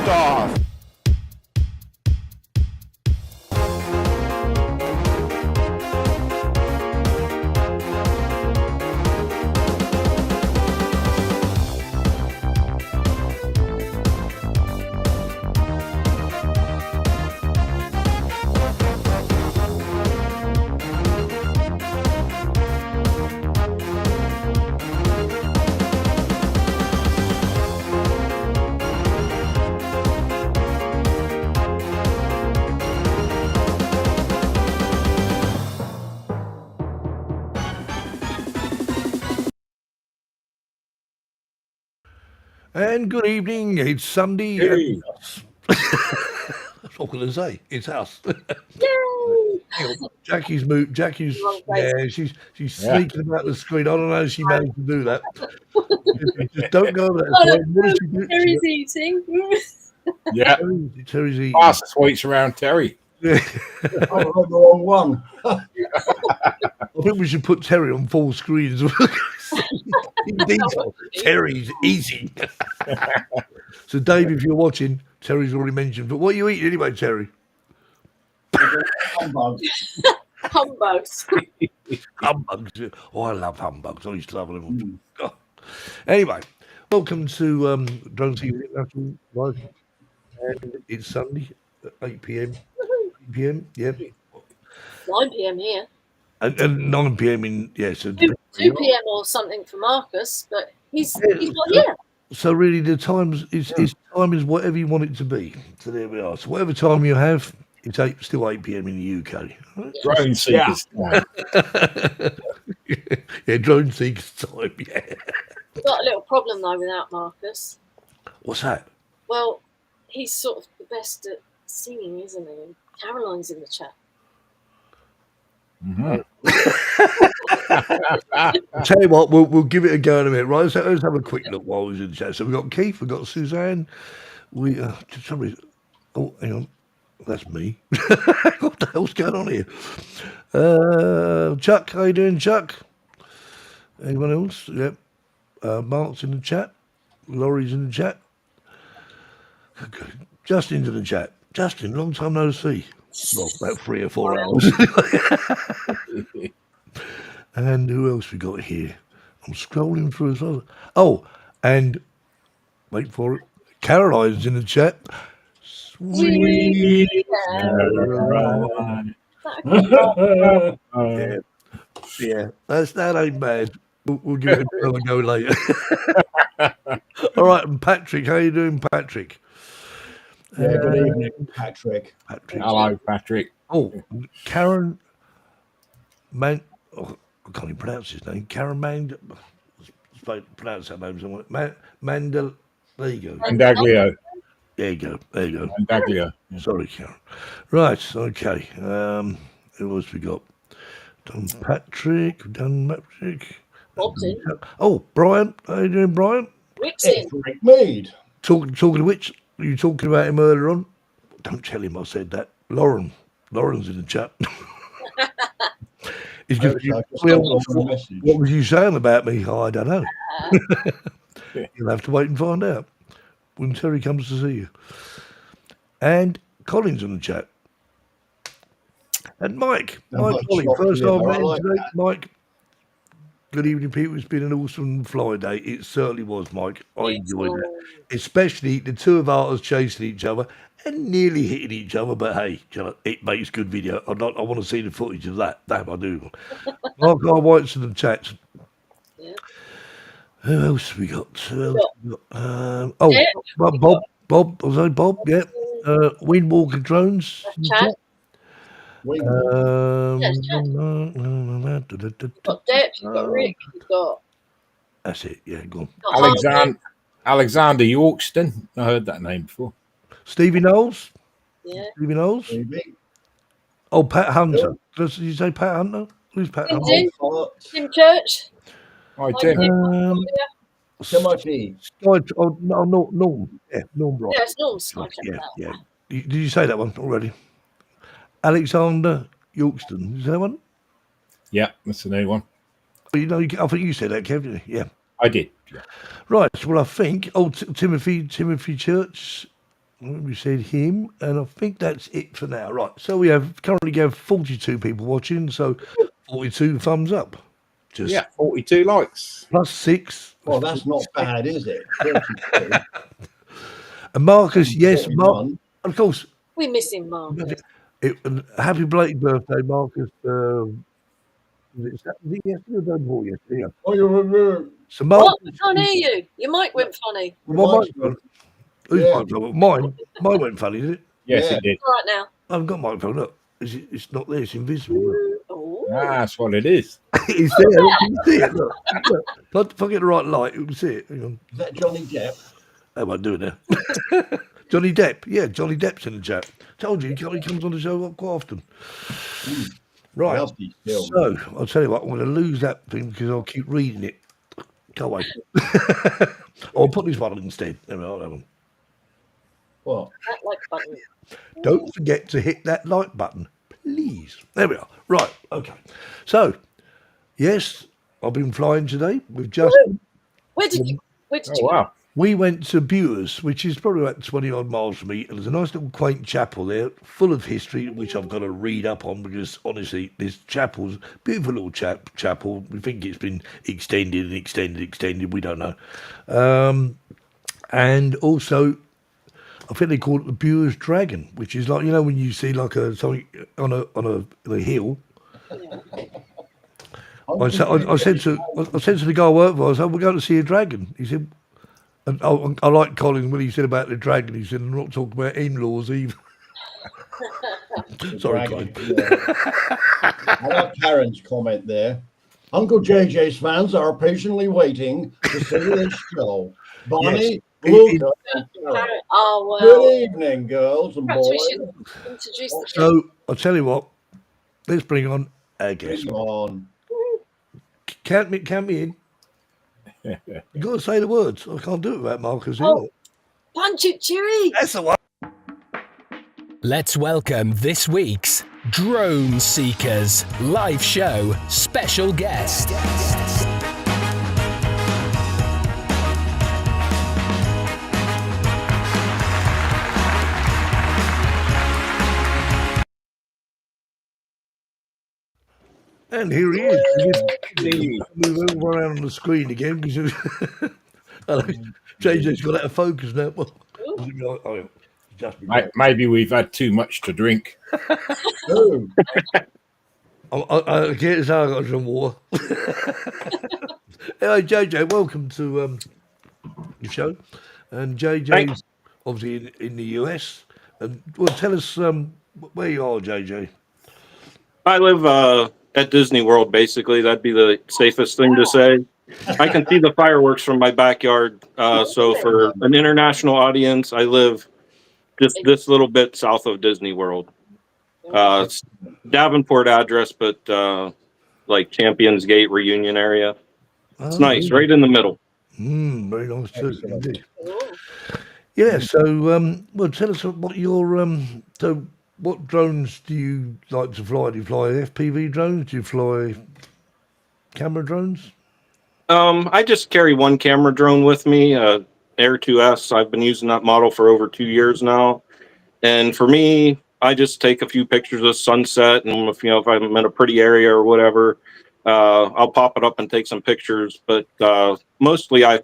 off. And good evening. It's Sunday. Hey. That's what I'm going to say. It's us. Jackie's she's sneaking about the screen. I don't know if she managed to do that. Just don't go over that side. What does she do? Terry's eating. Yeah. Terry's eating. Pass the sweets around Terry. Yeah. I heard the wrong one. I think we should put Terry on full screen as well. In detail. Terry's eating. So, Dave, if you're watching, Terry's already mentioned. But what are you eating anyway, Terry? Humbugs. Humbugs. Humbugs. Oh, I love humbugs. I used to love them. Oh. Anyway, welcome to Drone TV International Live. And it's Sunday at 8 p.m. 8 p.m. Yeah. 9 p.m. here. And 9 p.m. in, yeah. So 2 p.m. or something for Marcus, but he's not here. So really, the times is time is whatever you want it to be. So there we are. So whatever time you have, it's still 8 p.m. in the UK. Drone seekers time. Yeah, drone seekers time. Yeah. We've got a little problem though without Marcus. What's that? Well, he's sort of the best at singing, isn't he? And Caroline's in the chat. Mm-hmm. I'll tell you what, we'll give it a go in a minute, right? So let's have a quick look while we're in the chat. So we've got Keith, we've got Suzanne. Somebody, oh, hang on. That's me. What the hell's going on here? Chuck, how you doing, Chuck? Anyone else? Yep. Mark's in the chat. Laurie's in the chat. Justin's in the chat. Justin, long time no see. Well, about 3 or 4 hours. And who else we got here? I'm scrolling through as well. Oh, and wait for it. Caroline's in the chat. Sweet Caroline. Yeah, that ain't bad. We'll give it a go later. All right, and Patrick, how you doing, Patrick? Yeah, good evening, Patrick. Hello, Patrick. Oh, Karen Man. Oh, I can't even pronounce his name. Karen pronounce that name somewhere. Mandel. There you go. Mandaglio. There you go. Mandaglio. Yeah. Sorry, Karen. Right. Okay. Who else we got? Done Patrick. Bob's in. Oh, Brian. How you doing, Brian? Rick's in. It's Rick Mead. Talking to which? Were you talking about him earlier on? Don't tell him I said that. Lauren's in the chat. What was you saying about me? Oh, I don't know. You'll have to wait and find out when Terry comes to see you. And Colin's in the chat. And Mike. Colin, first time today. Mike. Good evening, people. It's been an awesome fly day. It certainly was, Mike. I enjoyed it. Especially the two of ours chasing each other and nearly hitting each other. But hey, it makes good video. I want to see the footage of that. Damn, I do. Mark R. White's in the chat. Yeah. Who else we got? Bob. Was I Bob? Yeah. Windwalker Drones. Chat. Wait. Got Deb, you've got Rick, you've got... That's it, yeah, go on. Alexander Yorkston. I heard that name before. Stevie Knowles? Yeah. Stevie Knowles? Maybe. Oh, Pat Hunter. Did you say Pat Hunter? Who's Pat Hunter? Tim Church. Hi, Tim. Timothy. Norm. Yeah, Norm Brock. Yeah, it's Norm's. Yeah. Did you say that one already? Alexander Yorkston. Is that one? Yeah, that's the new one. You know, I think you said that, Kevin. Yeah. I did. Yeah. Right. Well, I think. Oh, Timothy Church. We said him, and I think that's it for now. Right, so we currently have 42 people watching, so 42 thumbs up. Just Yeah, 42 likes. plus 6. Well, that's not bad, is it? 42. And Marcus, yes, 41. of course. We miss him, Marcus. Happy belated birthday, Marcus. Was it yesterday or the day before yesterday? Yeah. Oh, you're So Marcus, What? I can't hear you. Your mic went funny. well, whose Yeah. microphone? Mine went funny, did it? Yes, Yeah. it did. All right now. I haven't got microphone. Look, it's not there. It's invisible. Look. Oh. That's what it is. It's there. You can see it. Look. If I get the right light, you can see it. Hang on. Is that Johnny Depp? I won't do it now. Johnny Depp. Yeah, Johnny Depp's in the chat. Told you, he comes on the show quite often. Right. Lovely film. So, I'll tell you what, I'm going to lose that thing because I'll keep reading it. Go away. I'll put this one instead. There we are, that one. What? That like button. Don't forget to hit that like button, please. There we are. Right, okay. So, yes, I've been flying today with Justin. Where did you Oh, go? wow. We went to Bewers, which is probably about 20 odd miles from me, and there's a nice little quaint chapel there, full of history, which I've got to read up on because honestly, this chapel's a beautiful little chapel. We think it's been extended and extended. We don't know. And also, I think they call it the Bewers Dragon, which is like, you know, when you see like something on a hill. I said to the guy I work for, I said, we're going to see a dragon. He said, and I like Colin when he said about the dragon. He said, I'm not talking about in-laws either. Sorry, Colin. I like Karen's comment there. Uncle JJ's fans are patiently waiting to see this show. Bonnie, Yes. Luca, and Karen. Oh, well. Good evening, girls and Perhaps we boys. should introduce the So I'll tell you what. Let's bring on our guest. Come on. Count me in. You got to say the words. I can't do it without Marcus. Oh. Punch it, Cheery. That's the one. Let's welcome this week's Drone Seekers live show special guest. And here he is. Move over around on the screen again because JJ's got out of focus now. Maybe we've had too much to drink. Oh, I get his got some water. Anyway, JJ, welcome to the show. And JJ's obviously in the US. And well, tell us where you are, JJ. I live at Disney World, basically. That'd be the safest thing to say. I can see the fireworks from my backyard. So for an international audience, I live just this little bit south of Disney World. It's Davenport address, but like Champions Gate Reunion area. It's nice, right in the middle. Very nice too, indeed. Oh. Yeah, so well, tell us what your so what drones do you like to fly? Do you fly FPV drones? Do you fly camera drones? I just carry one camera drone with me, Air2s. I've been using that model for over 2 years now. And for me, I just take a few pictures of sunset, and if I'm in a pretty area or whatever, I'll pop it up and take some pictures. But mostly I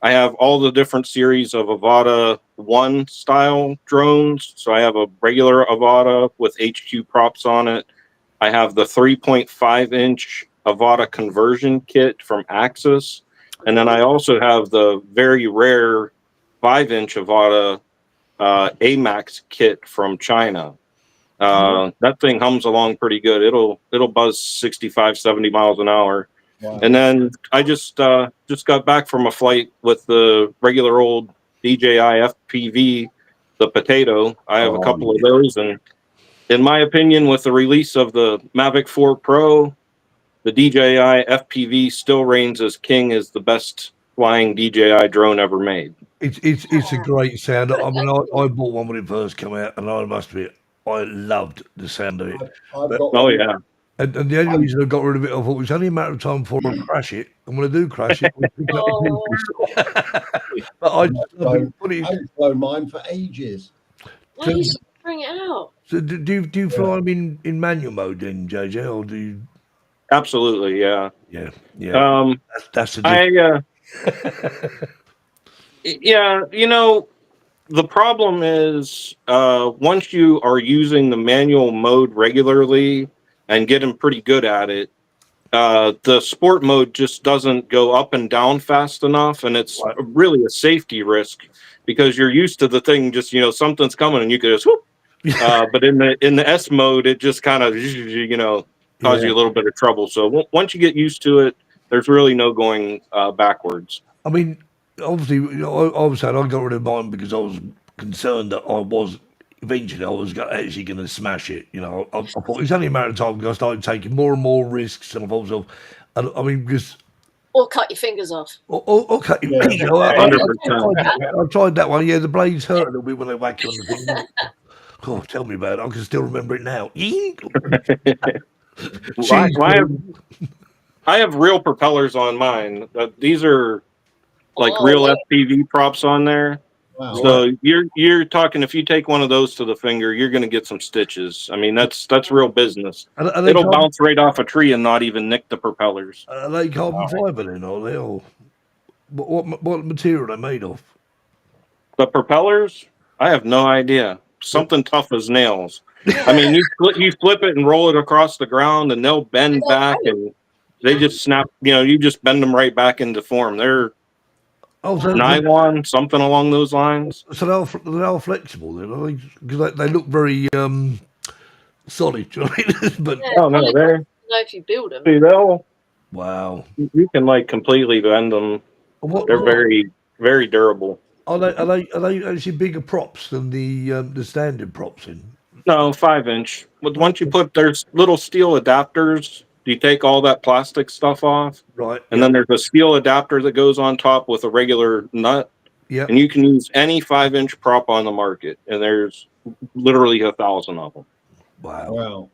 have all the different series of Avata 1 style drones. So I have a regular Avata with HQ props on it. I have the 3.5 inch Avata conversion kit from Axis. And then I also have the very rare 5-inch Avata AMAX kit from China. That thing hums along pretty good. It'll buzz 65, 70 miles an hour. wow. And then I just got back from a flight with the regular old DJI FPV, the potato. I have a couple of those, and in my opinion, with the release of the Mavic 4 Pro, the DJI FPV still reigns as king as the best flying DJI drone ever made. It's a great sound. I mean, I bought one when it first came out, and I must admit, I loved the sound of it. I've got Oh yeah. And the only reason I got rid of it, I thought it was only a matter of time before I crash it. And when I do crash it, I'll pick it up the pieces. But I've flown mine for ages. Why you should bring it out? So do you fly them in manual mode then, JJ, or do you? Absolutely, yeah. Yeah. That's the yeah, the problem is once you are using the manual mode regularly and getting pretty good at it, the sport mode just doesn't go up and down fast enough, and it's really a safety risk because you're used to the thing just something's coming and you can just whoop. But in the S mode, it just kind of cause you a little bit of trouble. So once you get used to it, there's really no going backwards. I mean, obviously, I was saying I got rid of mine because I was concerned that eventually I was actually going to smash it. I thought it's only a matter of time because I started taking more and more risks, and I thought to myself, I mean, because. Or cut your fingers off. Or cut your fingers off. I tried that one. Yeah, the blades hurt a little bit when they whack you on the finger. Oh, tell me about it. I can still remember it now. I have real propellers on mine. These are like real FPV props on there. Wow. So you're talking, if you take one of those to the finger, you're going to get some stitches. I mean, that's real business. It'll bounce right off a tree and not even nick the propellers. Are they carbon fiber then, are they? Or what material are they made of? The propellers? I have no idea. Something tough as nails. I mean, you flip it and roll it across the ground, and they'll bend back, and they just snap. You just bend them right back into form. They're nylon, something along those lines. So they're all flexible then, because they look very solid. But no, they're. If you build them, see, wow, you can completely bend them. They're very, very durable. Are they actually bigger props than the standard props in? No, 5-inch. But once you there's little steel adapters. You take all that plastic stuff off, right? And then there's a steel adapter that goes on top with a regular nut. Yeah. And you can use any 5-inch prop on the market, and there's literally 1,000 of them. Wow.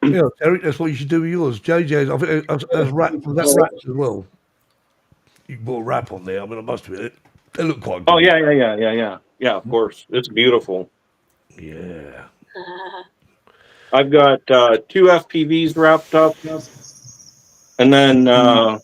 Yeah, Eric, that's what you should do with yours. JJ's, I think that's wraps as well. You can put a wrap on there. I mean, I must admit, they look quite good. Oh, yeah. Yeah, of course. It's beautiful. Yeah. I've got 2 FPVs wrapped up. And then, the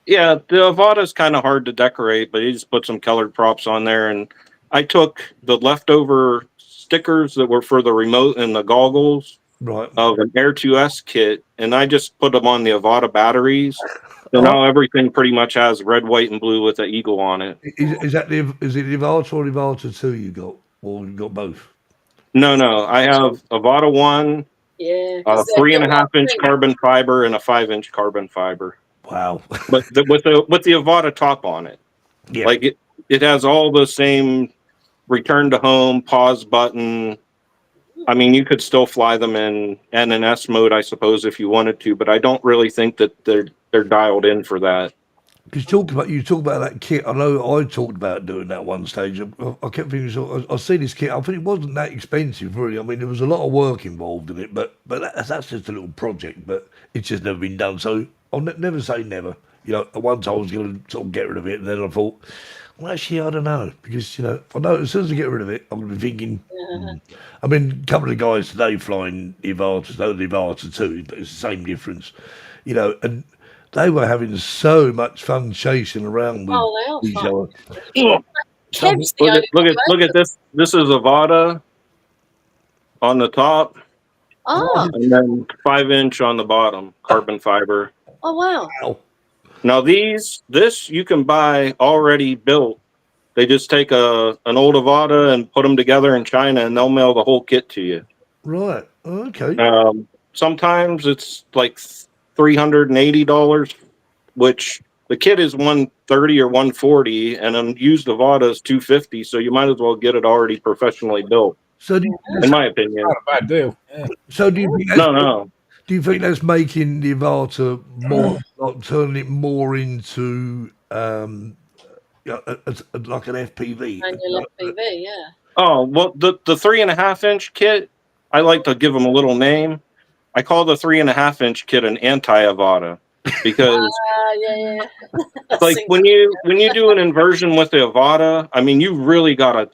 Avata's kind of hard to decorate, but you just put some colored props on there. And I took the leftover stickers that were for the remote and the goggles of an Air2s kit, and I just put them on the Avata batteries. So now everything pretty much has red, white, and blue with the Eagle on it. Is it the Avata or the Avata 2 you got? Or you got both? No. I have Avata 1, a 3.5-inch carbon fiber, and a 5-inch carbon fiber. Wow. But with the Avata top on it. Yeah. Like it has all the same return to home, pause button. I mean, you could still fly them in NNS mode, I suppose, if you wanted to, but I don't really think that they're dialed in for that. Because you talk about that kit. I know I talked about doing that one stage. I kept thinking, I see this kit. I think it wasn't that expensive, really. I mean, there was a lot of work involved in it, but that's just a little project. But it's just never been done. So I'll never say never. At one time I was going to sort of get rid of it, and then I thought, well, actually, I don't know, because I know as soon as I get rid of it, I'm going to be thinking. I mean, a couple of guys today flying the Avata 2, but it's the same difference, and they were having so much fun chasing around with each other. Look at this. This is Avata on the top, and then 5-inch on the bottom, carbon fiber. Oh wow! Now this you can buy already built. They just take an old Avata and put them together in China, and they'll mail the whole kit to you. Right. Okay. Sometimes it's like $380, which the kit is $130 or $140, and a used Avata is $250. So you might as well get it already professionally built. So, in my opinion, not a bad deal. Yeah. So do you think no? Do you think that's making the Avata more, like turning it more into like an FPV? Manual FPV, yeah. Oh, well, the 3.5-inch kit, I like to give them a little name. I call the 3.5-inch kit an anti-Avata because yeah. like when you do an inversion with the Avata, I mean, you really got to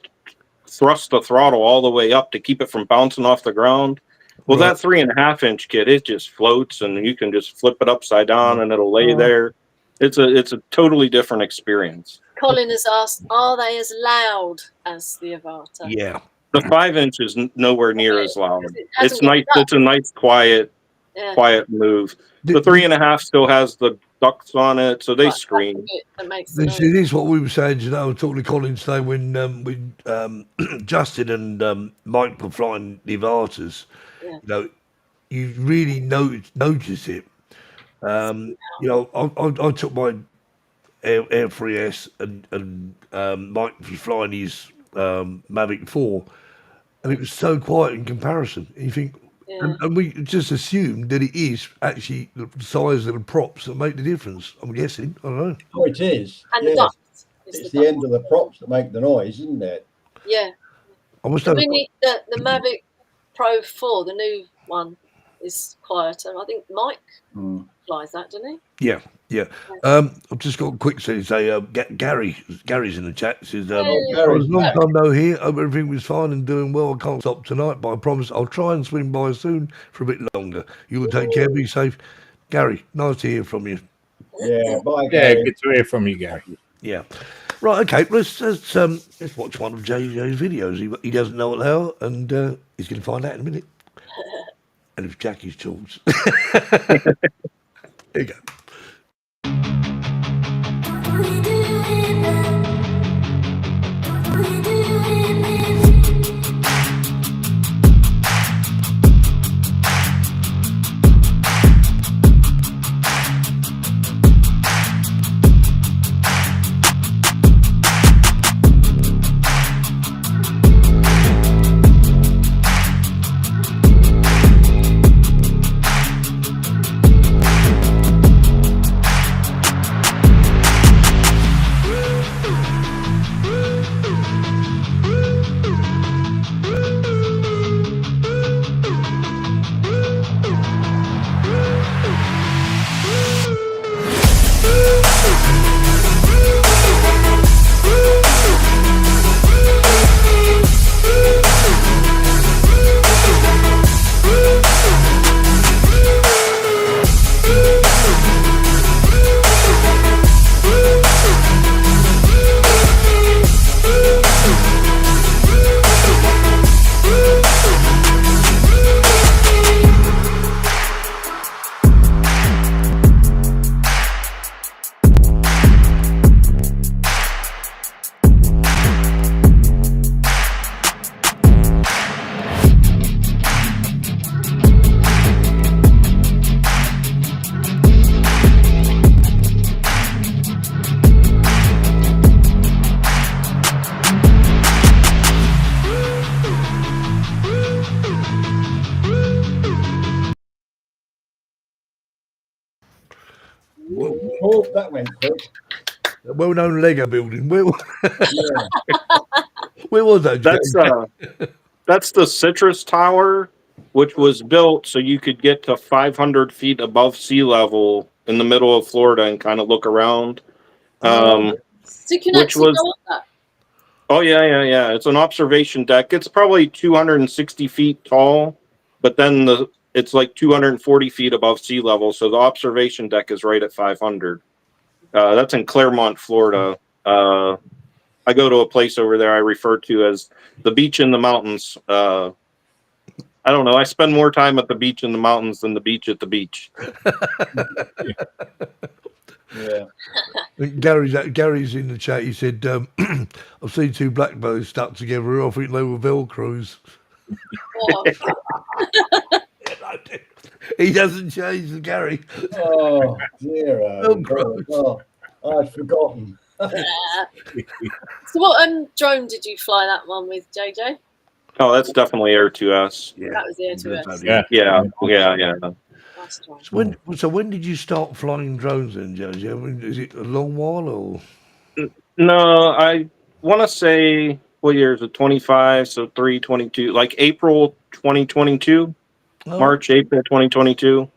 thrust the throttle all the way up to keep it from bouncing off the ground. Well, Right. that 3.5-inch kit, it just floats and you can just flip it upside down and it'll lay there. It's a totally different experience. Colin has asked, are they as loud as the Avata? Yeah. The 5-inch is nowhere near as loud. It It's hasn't got nice. It's a nice, quiet move. The 3.5 still has the ducts on it, so they Right, scream. that makes the This noise. is what we were saying today. I was talking to Colin today when Justin and Mike were flying the Avatas. Yeah. You know, you really notice it. You know, I took my Air3s and Mike was flying his Mavic 4, and it was so quiet in comparison. And you think, and we just assumed that it is actually the size of the props that make the difference. I'm guessing. I don't know. Oh, it is. And Yes. the duct. It's the end of the props that make the noise, isn't it? Yeah. I must The have. the Mavic Pro 4, the new one, is quieter. I think Mike flies that, doesn't he? Yeah. I've just got a quick thing to say. Gary's in the chat. Says, Gary's long back. time no here. Hope everything was fine and doing well. I can't stop tonight, but I promise I'll try and swing by soon for a bit longer. You will take care. Be safe, Gary. Nice to hear from you. Yeah, bye, Yeah, Gary. good to hear from you, Gary. Yeah. Right. Okay. Let's watch one of JJ's videos. He doesn't know it how, and he's going to find out in a minute. And it's Jackie's tools. Here you go. Oh, that went quick. A well-known Lego building. Where was that? That's the Citrus Tower, which was built so you could get to 500 feet above sea level in the middle of Florida and kind of look around. So you can actually go up that. Oh yeah. It's an observation deck. It's probably 260 feet tall, but then it's like 240 feet above sea level. So the observation deck is right at 500. That's in Claremont, Florida. I go to a place over there I refer to as the beach in the mountains. I don't know. I spend more time at the beach in the mountains than the beach at the beach. Yeah. Gary's in the chat. He said, I've seen two blackbirds stuck together. I think they were Velcros. He doesn't change, Gary. Oh, dear. Oh, I'd forgotten. So what drone did you fly that one with, JJ? Oh, that's definitely Air2s. Yeah. That was the Air2s. Yeah. So when did you start flying drones then, JJ? I mean, is it a long while or? No, I want to say, what year is it? 25, so 322, like April 2022. March, April 2022.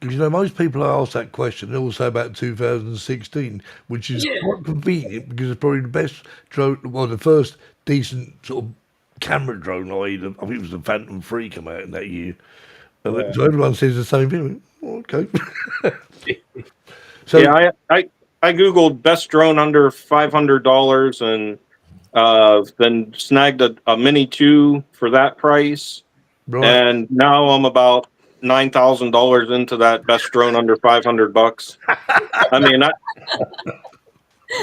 Because, you know, most people I ask that question, they all say about 2016, which is quite convenient because it's probably the best drone, well, the first decent sort of camera drone I think it was the Phantom 3 come out in that year. So everyone says the same thing. Okay. So yeah, I Googled best drone under $500 and then snagged a Mini 2 for that price. right. And now I'm about $9,000 into that best drone under $500. I mean,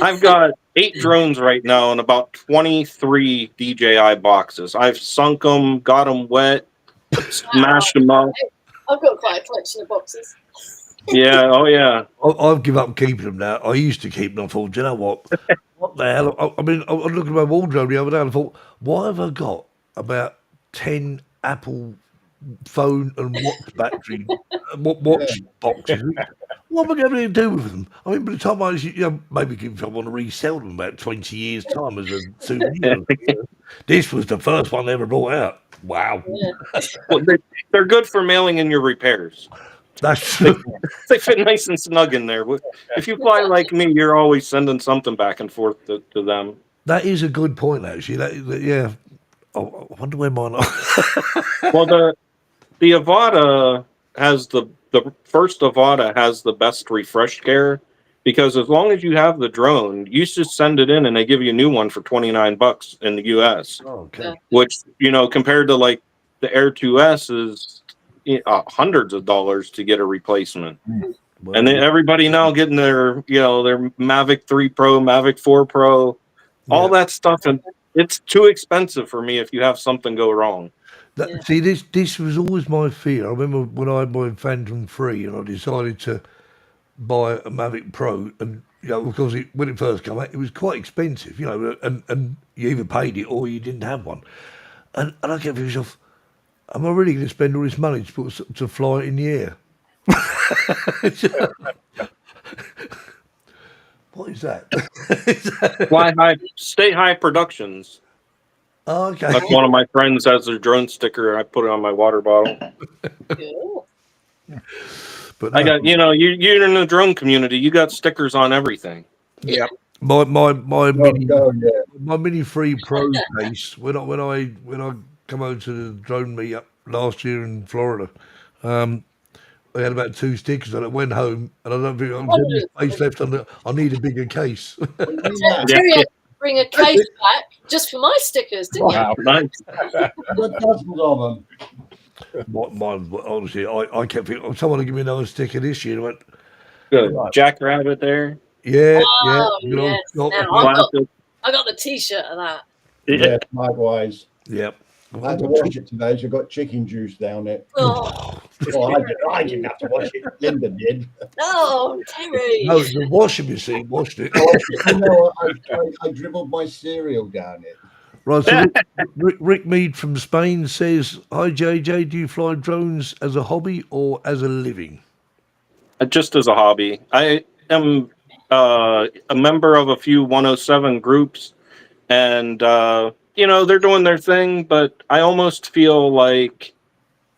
I've got 8 drones right now and about 23 DJI boxes. I've sunk them, got them wet, smashed them up. I've got quite a collection of boxes. Yeah, oh yeah. I've given up keeping them now. I used to keep them. I thought, do you know what? What the hell? I mean, I was looking at my wardrobe the other day and I thought, why have I got about 10 Apple phone and watch battery, watch boxes? What am I going to do with them? I mean, by the time I, maybe if I want to resell them about 20 years' time as a souvenir. This was the first one they ever brought out. Wow. Yeah. Well, they're good for mailing in your repairs. That's true. They fit nice and snug in there. If you fly like me, you're always sending something back and forth to them. That is a good point, actually. Yeah. Oh, I wonder where mine are. Well, the Avata has the first Avata has the best refresh care, because as long as you have the drone, you just send it in and they give you a new one for $29 in the US. Oh, okay. Which, compared to like the Air2s is hundreds of dollars to get a replacement. Well, And then everybody now getting their Mavic 3 Pro, Mavic 4 Pro, all that stuff, and it's too expensive for me if you have something go wrong. See, this was always my fear. I remember when I had my Phantom 3 and I decided to buy a Mavic Pro, and because when it first came out, it was quite expensive, and you either paid it or you didn't have one. And I kept thinking to myself, am I really going to spend all this money to fly it in the air? What is that? Fly High, Stay High Productions. Oh, okay. Like one of my friends has their drone sticker. I put it on my water bottle. Cool. But I got, you're in the drone community. You got stickers on everything. Yeah. my Mini 3 Pro case when I come over to the drone meet up last year in Florida, I had about 2 stickers on it. Went home and I don't think I'm any space left on it. I need a bigger case. Terry bring a case back just for my stickers, didn't you? Nice. Got dozens of them. Mine, honestly, I kept thinking, someone will give me another sticker this year. I went, Good. Jackrabbit there. yeah. Oh, You know, yes. got- Now, I got the T-shirt of that. Yeah, likewise. Yep. I had to wash it today, so I got chicken juice down it. Oh, Well, I didn't have to wash it. Linda did. no, Terry. No, the washing machine washed it. I dribbled my cereal down it. Right, so Rick Mead from Spain says, hi, JJ, do you fly drones as a hobby or as a living? Just as a hobby. I am a member of a few 107 groups, and they're doing their thing, but I almost feel like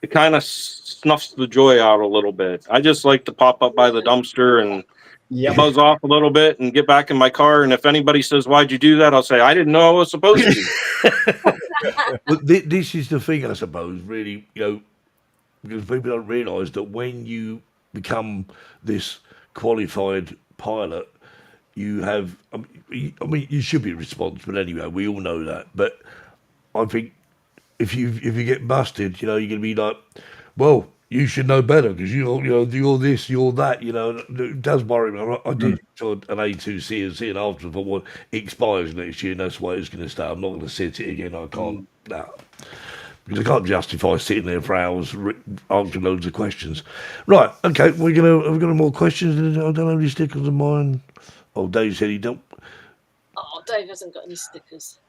it kind of snuffs the joy out a little bit. I just like to pop up by the dumpster and buzz off a little bit and get back in my car. And if anybody says, why'd you do that? I'll say, I didn't know I was supposed to. But this is the thing, I suppose, really, because people don't realise that when you become this qualified pilot, you have, I mean, you should be responsible anyway. We all know that. But I think if you get busted, you're going to be like, well, you should know better because you're this, you're that. It does worry me. I did an A2C and C, and after I thought, well, it expires next year, and that's why it's going to stay. I'm not going to sit it again. I can't. No. Because I can't justify sitting there for hours answering loads of questions. Right, okay, have we got more questions? I don't have any stickers of mine. Oh, Dave said he don't. Oh, Dave hasn't got any stickers.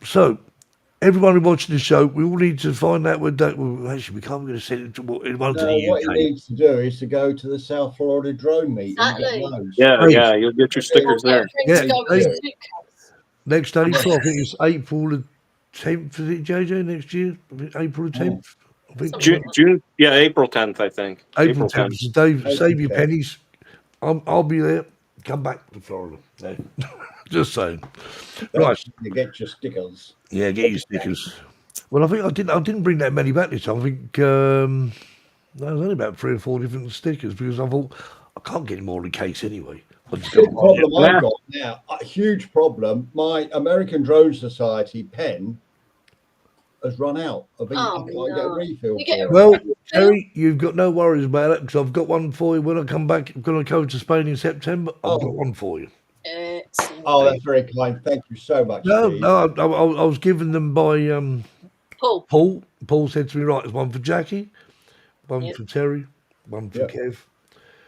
So everyone watching the show, we all need to find out where Dave. Well, actually, we can't. We're going to send it to one to the What UK. he needs to do is to go to the South Florida drone meet. And get Exactly. those. Yeah, you'll get your stickers there. Yeah, next April, I think it's April the 10th, is it, JJ, next year? April 10th? I think. June, yeah, April 10th, I think. April 10th. So Dave, save your 10th. pennies. I'll be there. Come back to Florida. No. Just saying. Right. You get your stickers. Yeah, get your stickers. Well, I think I didn't bring that many back this time. I think there was only about 3 or 4 different stickers because I thought I can't get any more in the case anyway. I just Big got problem I've got now, a huge problem. My American Drone Society pen has run out. I can't get a refill. You get a Well, Terry, you've got no worries about it because I've got one for you when I come back. I'm going to go to Spain in September. I've got one for you. Excellent. Oh, that's very kind. Thank you so much. No, Steve. no, I was given them by Paul. Paul said to me, right, there's one for Jackie, one for Terry, one for Kev.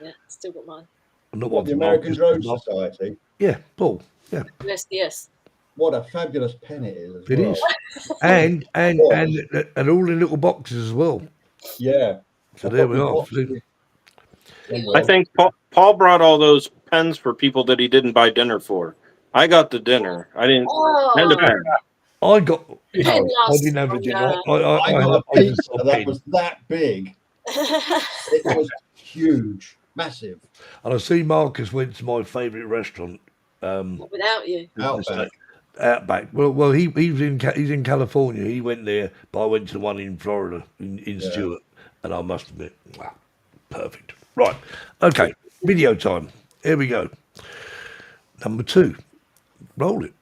Yeah, still got mine. Not What, one the for American Marcus, Drone Society? Yeah, Paul. Yeah. Yes. What a fabulous pen it is. As It well. is. And all in little boxes as well. Yeah. So there we are. I think Paul brought all those pens for people that he didn't buy dinner for. I got the dinner. I didn't. And the pen. I got. No, Didn't I last didn't have a long, dinner. no. I got a I just pizza got a that pen. was that big. It was huge, massive. And I see Marcus went to my favourite restaurant. Without you. Outback. Well, he's in California. He went there, but I went to the one in Florida, in Stewart, and I must admit, wow, perfect. Right, okay, video time. Here we go. Number 2, roll it.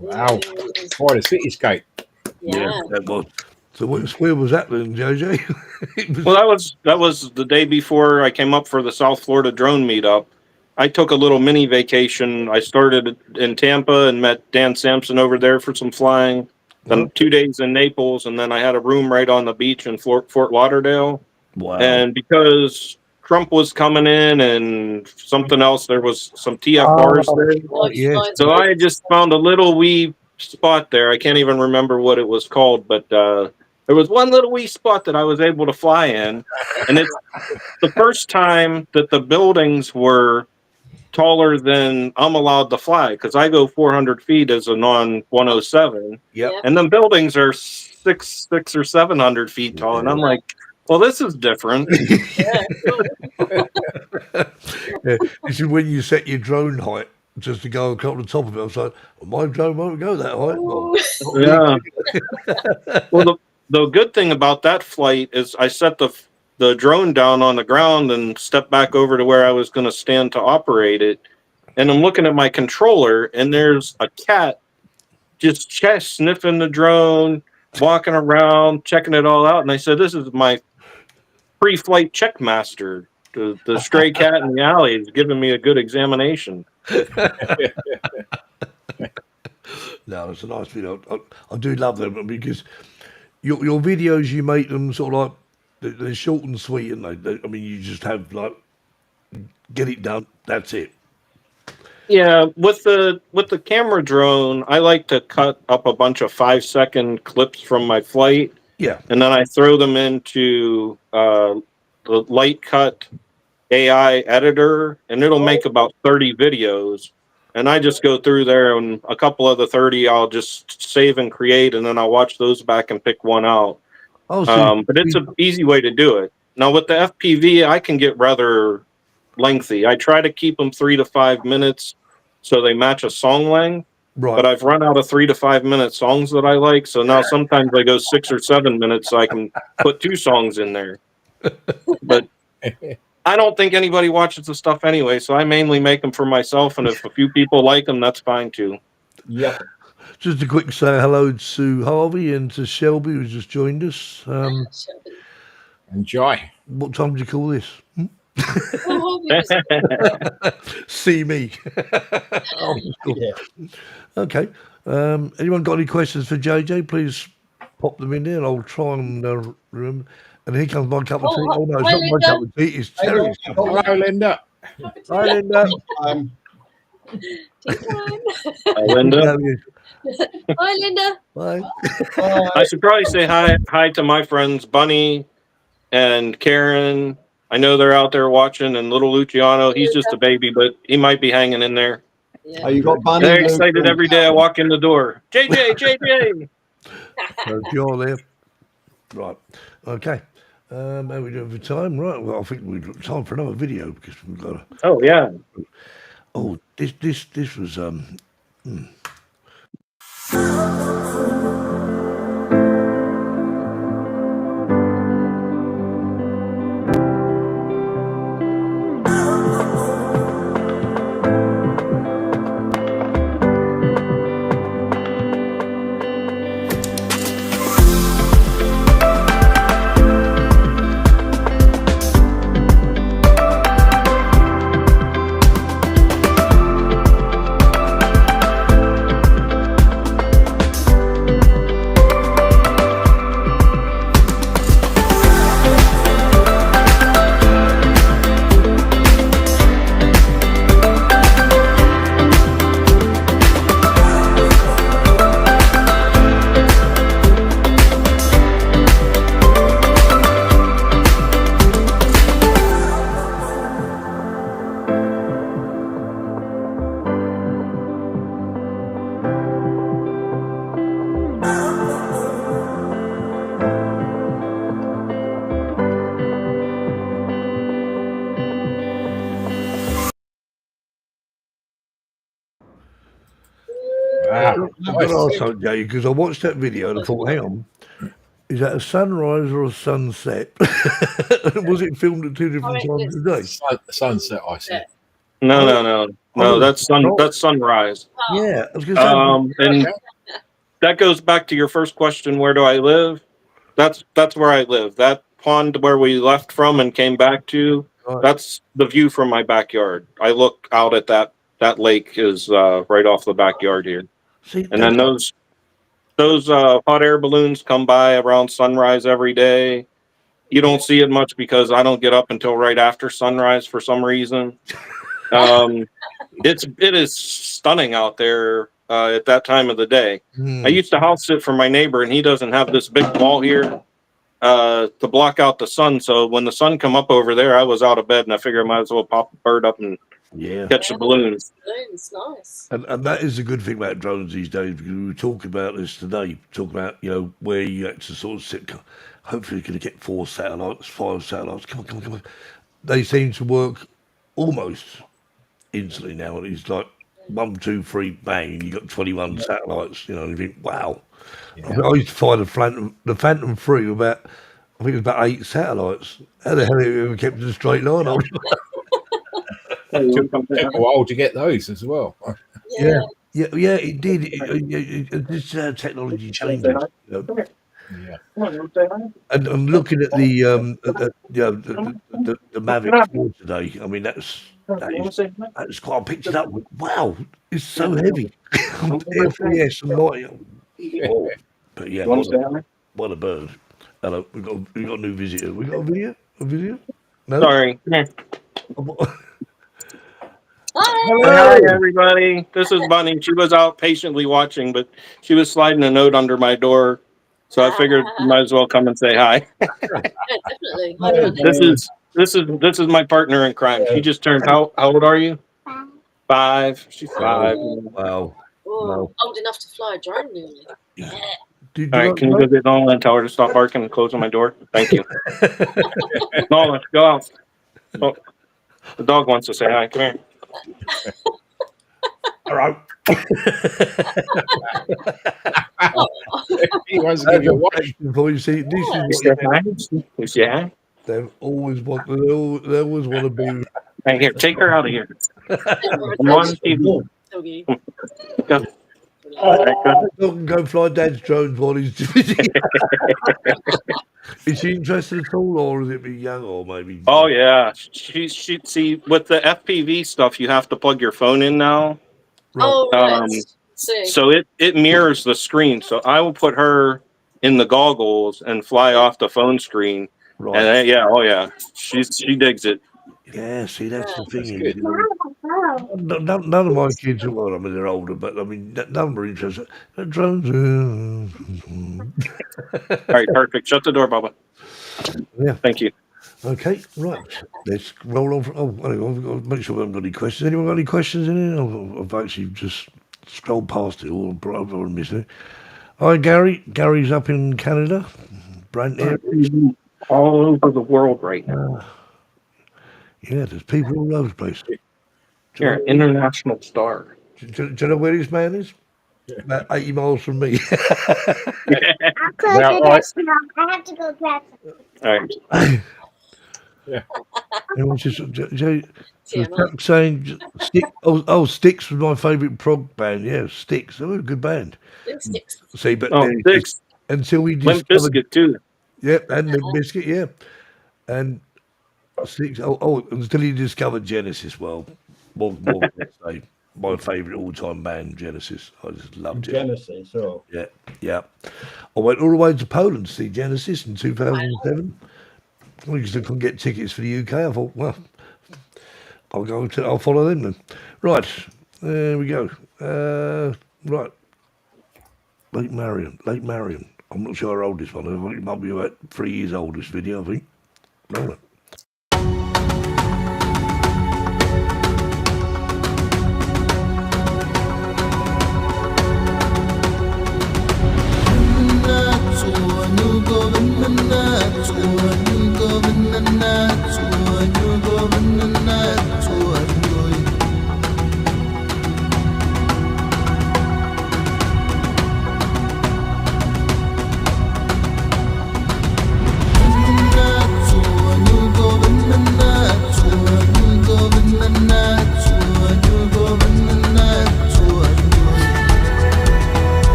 Wow. Boy, the cityscape. Yeah. That was. So where was that then, JJ? Well, that was the day before I came up for the South Florida drone meetup. I took a little mini vacation. I started in Tampa and met Dan Sampson over there for some flying. Then 2 days in Naples, and then I had a room right on the beach in Fort Lauderdale. Wow. And because Trump was coming in and something else, there was some TF bars there. yes. So I just found a little wee spot there. I can't even remember what it was called, but there was one little wee spot that I was able to fly in. And it's the first time that the buildings were taller than I'm allowed to fly, because I go 400 feet as a non-107. Yep. And then buildings are 600 or 700 feet tall. And I'm like, well, this is different. This is when you set your drone height just to go on the top of it. I was like, well, my drone won't go that height. Well, the good thing about that flight is I set the drone down on the ground and stepped back over to where I was going to stand to operate it. And I'm looking at my controller, and there's a cat just sniffing the drone, walking around, checking it all out. And I said, this is my pre-flight checkmaster. The stray cat in the alley is giving me a good examination. No, it's a nice video. I do love them because your videos, you make them sort of like, they're short and sweet, and I mean, you just have like, get it done, that's it. Yeah, with the camera drone, I like to cut up a bunch of 5-second clips from my flight, Yeah. and then I throw them into the Light Cut AI editor, and it'll make about 30 videos. And I just go through there, and a couple of the 30 I'll just save and create, and then I'll watch those back and pick one out. Oh, so But it's an easy way to do it. Now with the FPV, I can get rather lengthy. I try to keep them 3 to 5 minutes so they match a song length. right. But I've run out of 3 to 5 minute songs that I like, so now sometimes I go 6 or 7 minutes so I can put 2 songs in there. But I don't think anybody watches the stuff anyway, so I mainly make them for myself, and if a few people like them, that's fine too. Yep. Just a quick say hello to Harvey and to Shelby, who's just joined us. Enjoy. What time did you call this? Oh, obviously. See me. Oh, cool. Yeah. Okay. Anyone got any questions for JJ? Please pop them in there, and I'll try and remember. And here comes my cup of tea. Oh no, it's hi, not my Linda. cup of tea. It's Terry's cup of tea. Hello, Linda. Hi, Linda. Tea time. Hi, Linda. Hi, Linda. Bye. I should probably say hi to my friends Bunny and Karen. I know they're out there watching, and little Luciano. He's just a baby, but he might be hanging in there. Yeah. Oh, you got Bunny. They're excited every day I walk in the door. JJ. So if you're there, right? Okay. How are we doing for time? Right. Well, I think we've got time for another video because we've got. Oh yeah. Oh, this was Wow. I've got to ask something, Jay, because I watched that video and I thought, hang on, is that a sunrise or a sunset? Was it filmed at two different times of the day? Sunset, I see. No. That's sunrise. Yeah, I was going to say. And that goes back to your first question. Where do I live? That's where I live. That pond where we left from and came back to. Right. That's the view from my backyard. I look out at that lake is right off the backyard here. See, And then those hot air balloons come by around sunrise every day. You don't see it much because I don't get up until right after sunrise for some reason. It is stunning out there at that time of the day. I used to house sit for my neighbor, and he doesn't have this big wall here to block out the sun. So when the sun come up over there, I was out of bed, and I figured I might as well pop the bird up and catch the balloons. Balloons, nice. And that is a good thing about drones these days, because we were talking about this today, talking about, where you had to sort of sit. Hopefully you're going to get 4 satellites, 5 satellites. Come on. They seem to work almost instantly now. It's like 1, 2, 3, bang, you got 21 satellites, and you think, wow. Yeah. I used to find the Phantom 3 about, I think it was about 8 satellites. How the hell have you ever kept it a straight line on? It took a while to get those as well. Yeah, it did. This technology changes. Yeah. And I'm looking at the Mavic 4 today. I mean, that's quite a picture. That wow, it's so heavy. FPS and light. But yeah, what a bird. Hello, we got a new visitor. We got a video. No, Sorry. Hi, everybody. This is Bunny. She was out patiently watching, but she was sliding a note under my door, so I figured you might as well come and say hi. Yeah, definitely. This is my partner in crime. She just turned. How old are you? 5. She's 5. Wow. Oh, old enough to fly a drone, nearly. Yeah. Do you All right, like can you go get Nolan and tell her to stop barking and closing my door? Thank you. Nolan, go out. Oh, the dog wants to say hi. Come here. All right. He wants to give you a watch. Before you see, this is You what say hi? You say hi? they always want. They always want to be. Hey, here, take her out of here. I'm on TV. Doggy. Go. All right, go. Dog can go fly Dad's drones while he's doing it. Is she interested at all, or is it be young, or maybe? Oh yeah, she see with the FPV stuff, you have to plug your phone in now. Oh, right. See. So it mirrors the screen. So I will put her in the goggles and fly off the phone screen. Right. And yeah, she digs it. Yeah, see, that's the thing. That's good. None of my kids are, well, I mean, they're older, but I mean, none of them are interested. Drones. All right, perfect. Shut the door, Bubba. Yeah. Thank you. Okay, right. Let's roll on. Hang on, I've got to make sure we haven't got any questions. Anyone got any questions in it? I've actually just scrolled past it all. I've missed it. Hi, Gary. Gary's up in Canada. Brant area. All over the world right now. Yeah, there's people all over the place. You're an international star. Do you know where this man is? About 80 miles from me. Now, right. I have to go grab some. All right. Yeah. Everyone's just saying, STYX was my favourite prog band. Yeah, STYX. They were a good band. STYX. See, but STYX. until we Limp discovered, Bizkit too. Yep, and Limp Bizkit, yeah, and STYX. Until he discovered Genesis. Well, more say my favourite all-time band, Genesis. I just loved it. Genesis, oh. Yeah. I went all the way to Poland to see Genesis in 2007. Because I couldn't get tickets for the UK. I thought, well, I'll follow them then. Right, there we go. Right, Lake Marion. I'm not sure how old this one is. I think it might be about 3 years old, this video, I think. Roll it.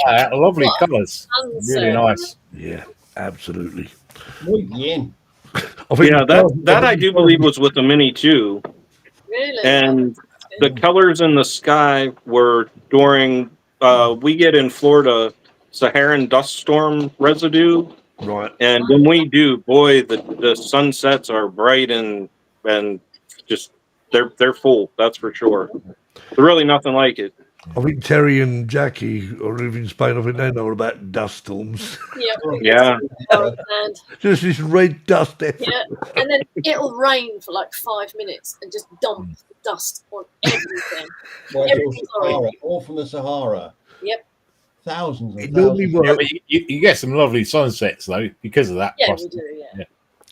Yeah, lovely colours. Really nice. Yeah, absolutely. Muy bien. Yeah, that I do believe was with the Mini too. Really? And the colors in the sky were during we get in Florida Saharan dust storm residue. Right. And when we do, boy, the sunsets are bright and just they're full, that's for sure. There's really nothing like it. I think Terry and Jackie are living in Spain. I think they know about dust storms. Yep. Yeah. And, Just this red dust everywhere. yeah. And then it'll rain for like 5 minutes and just dump dust on everything. Well, Everything's Sahara, orange. all from the Sahara. Yep. Thousands and It normally thousands. Yeah, works, but you get some lovely sunsets though because of that. Yeah, process. we do, yeah.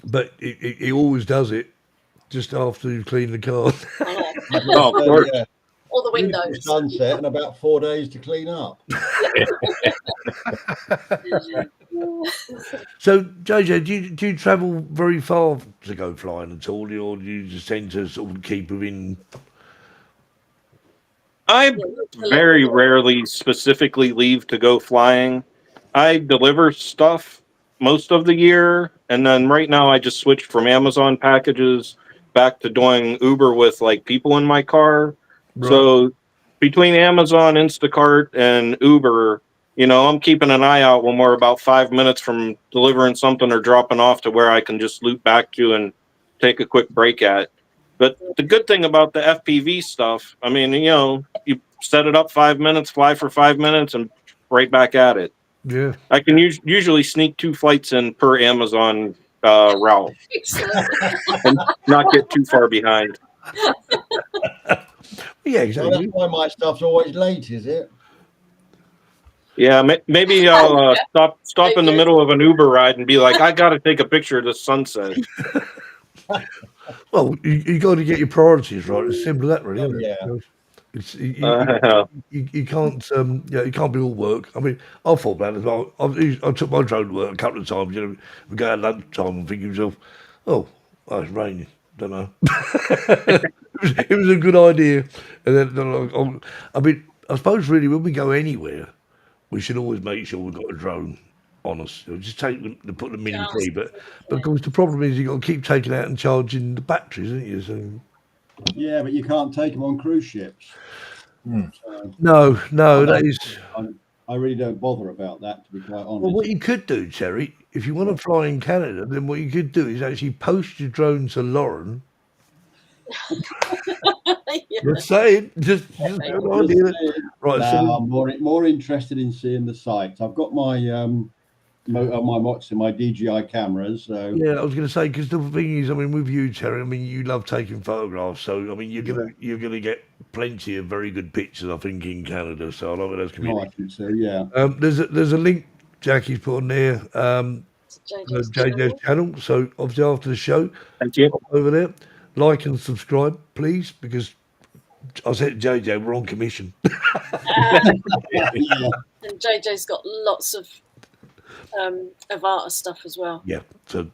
but it always does it just after you clean the car. Oh, of course. Yeah. Or the Beautiful windows. sunset and about 4 days to clean up. So, JJ, do you travel very far to go flying at all, or do you just tend to sort of keep within? I very rarely specifically leave to go flying. I deliver stuff most of the year, and then right now I just switched from Amazon packages back to doing Uber with like people in my car. Right. So between Amazon, Instacart, and Uber, I'm keeping an eye out when we're about 5 minutes from delivering something or dropping off to where I can just loop back to and take a quick break at. But the good thing about the FPV stuff, I mean, you set it up 5 minutes, fly for 5 minutes, and right back at it. Yeah. I can usually sneak 2 flights in per Amazon route and not get too far behind. Yeah, So exactly. that's why my stuff's always late, is it? Yeah, maybe I'll stop in the middle of an Uber ride and be like, I got to take a picture of the sunset. Well, you got to get your priorities right. It's simple as that, really. Isn't it? Yeah. It's, you can't you can't be all work. I mean, I thought about it as well. I took my drone to work a couple of times. We go at lunchtime and think to myself, oh, it's raining. Don't know. it was a good idea. And then I mean, I suppose really when we go anywhere, we should always make sure we've got a drone on us. Just take them to put them in free. But of course, the problem is you've got to keep taking out and charging the batteries, isn't you? So. Yeah, but you can't take them on cruise ships. So, No, that is. I really don't bother about that, to be quite honest. Well, what you could do, Terry, if you want to fly in Canada, then what you could do is actually post your drone to Lauren. Just saying, just an idea. Right, now, so I'm more interested in seeing the sights. I've got my my DJI cameras. So yeah, I was going to say, because the thing is, I mean, with you, Terry, I mean, you love taking photographs, so I mean, you're gonna get plenty of very good pictures, I think, in Canada. So I love it as community. I think so, yeah. There's a link Jackie's put on there. JJ's channel. So obviously after the show, thank you. Over there, like and subscribe, please, because I said JJ, we're on commission. And JJ's got lots of Avata stuff as well. Yeah, so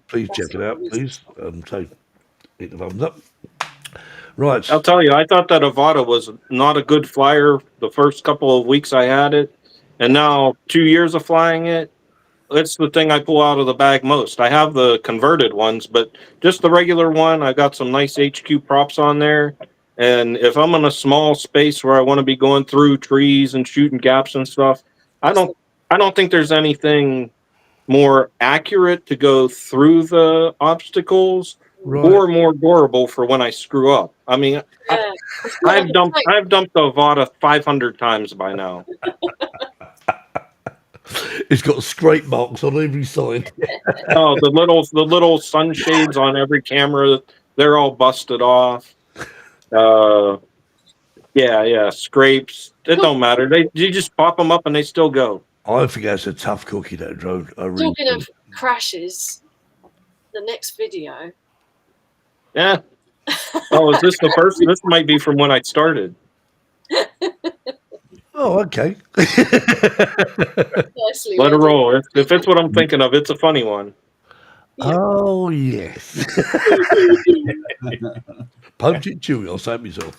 please check it out, please. So hit the thumbs up. Right. I'll tell you, I thought that Avata was not a good flyer the first couple of weeks I had it, and now 2 years of flying it, it's the thing I pull out of the bag most. I have the converted ones, but just the regular one, I got some nice HQ props on there. And if I'm in a small space where I want to be going through trees and shooting gaps and stuff, I don't think there's anything more accurate to go through the obstacles or more durable for when I screw up. I mean, I've dumped the Avata 500 times by now. It's got scrape marks on every side. Oh, the little sunshades on every camera, they're all busted off. Yeah, scrapes. It don't matter. You just pop them up and they still go. I think that's a tough cookie, that drone. Talking of crashes, the next video. Yeah. Oh, is this the first? This might be from when I started. Oh, okay. Let it roll. If it's what I'm thinking of, it's a funny one. Yeah. Oh, yes. Punch it, chewy. I'll say it myself.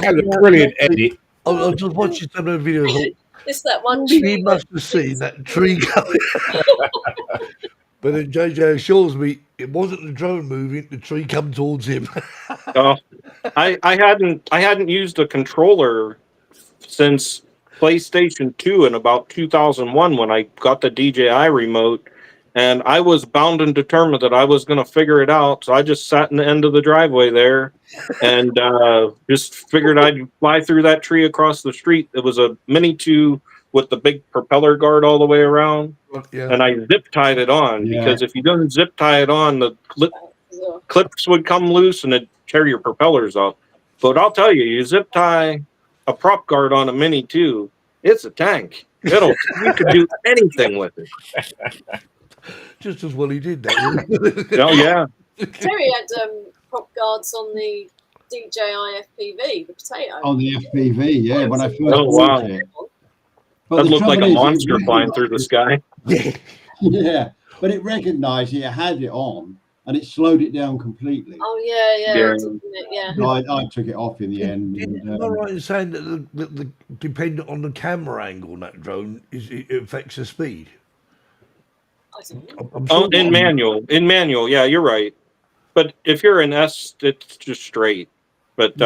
had a brilliant edit. I was just watching some of the videos. It's that one tree. He must have seen that tree coming. But then JJ assures me it wasn't the drone moving; the tree come towards him. I hadn't used a controller since PlayStation 2 in about 2001 when I got the DJI remote, and I was bound and determined that I was going to figure it out. So I just sat in the end of the driveway there and just figured I'd fly through that tree across the street. It was a Mini 2 with the big propeller guard all the way around. Yeah. And I zip tied it on because if you don't zip tie it on, the clips would come loose and it'd tear your propellers off. But I'll tell you, you zip tie a prop guard on a Mini 2, it's a tank. You could do anything with it. Just as well he did that. Oh yeah. Terry had prop guards on the DJI FPV, the potato. On the FPV, yeah. When I first bought it. That looked like a monster flying through the sky. Yeah, but it recognised it had it on, and it slowed it down completely. Oh yeah. So I took it off in the end. Am I right in saying that the dependent on the camera angle on that drone it affects the speed? In manual, yeah, you're right. But if you're in S, it's just straight. But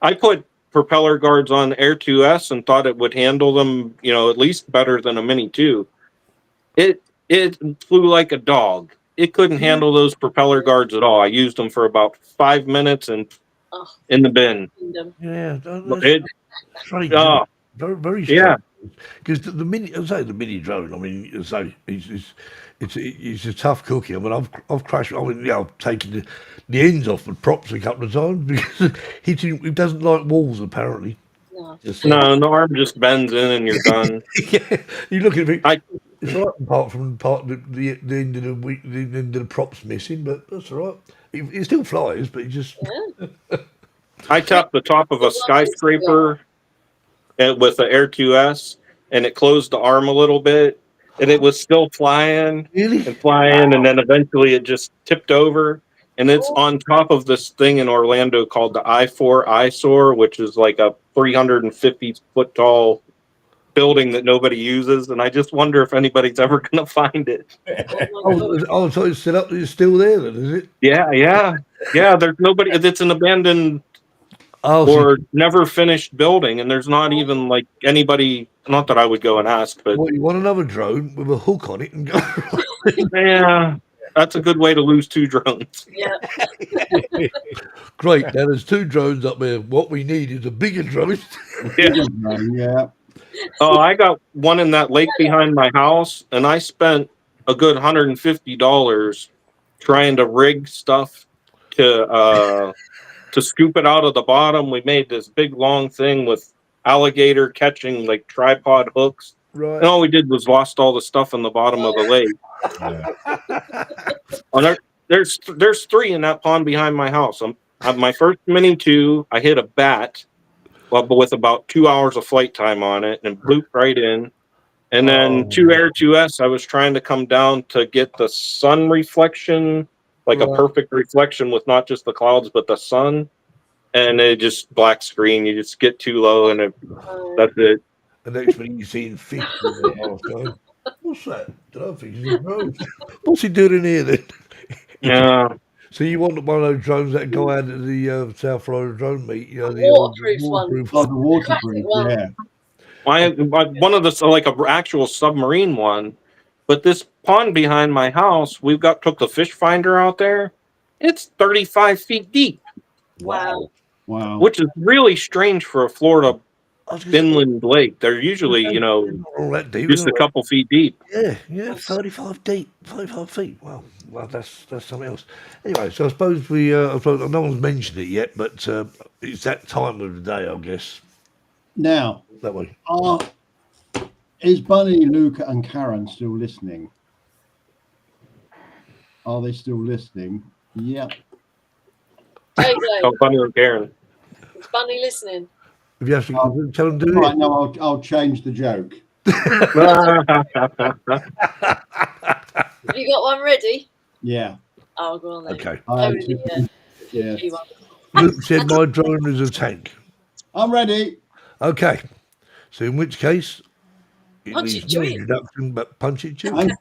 I put propeller guards on Air2s and thought it would handle them, at least better than a Mini 2. It flew like a dog. It couldn't handle those propeller guards at all. I used them for about 5 minutes and in the bin. Yeah, Very, very strange. Yeah. Because the mini drone. I mean, it's a tough cookie. I mean, I've crashed. I mean, I've taken the ends off the props a couple of times because he doesn't like walls apparently. No, the arm just bends in and you're done. Yeah, you look at it. It's all right, apart from the end of the props missing, but that's all right. It still flies, but it just. I tapped the top of a skyscraper with the Air2s, and it closed the arm a little bit, and it was still flying and flying, and then eventually it just tipped over, and it's on top of this thing in Orlando called the I-4 eyesore, which is like a 350-foot tall building that nobody uses, and I just wonder if anybody's ever going to find it. So it's still up. It's still there, then, is it? Yeah. There's nobody. It's an abandoned or never finished building, and there's not even like anybody. Not that I would go and ask, but you want another drone with a hook on it and go. Yeah, that's a good way to lose 2 drones. Yeah. Great. Now there's 2 drones up there. What we need is a bigger drone. Yeah. Oh, I got one in that lake behind my house, and I spent a good $150 trying to rig stuff to scoop it out of the bottom. We made this big long thing with alligator catching like tripod hooks. Right. And all we did was lost all the stuff in the bottom of the lake. There's 3 in that pond behind my house. My first Mini 2, I hit a bat, but with about 2 hours of flight time on it, and blooped right in. And then 2 Air2s, I was trying to come down to get the sun reflection, like a perfect reflection with not just the clouds but the sun, and it just black screen. You just get too low, and that's it. The next thing you see in fish. What's that? I don't think he's a drone. What's he doing in here then? Yeah. So you want one of those drones that go out to the South Florida drone meet? The waterproof one. Oh, the waterproof, yeah. One of the like an actual submarine one, but this pond behind my house, took the fish finder out there. It's 35 feet deep. Wow. Which is really strange for a Florida inland lake. They're usually, just a couple feet deep. Yeah, 35 deep, 35 feet. Well, that's something else. Anyway, so I suppose no one's mentioned it yet, but it's that time of the day, I guess. Now, that way. Is Bunny, Luca, and Karen still listening? Are they still listening? Yeah. Oh, Bunny and Karen. Is Bunny listening? If you have to tell them to do it. Right, no, I'll change the joke. Have you got one ready? Yeah. Oh, go on then. Okay. Luke said my drone is a tank. I'm ready. Okay. So in which case, it Punch needs it, no chew it. introduction, but punch it, chew And it.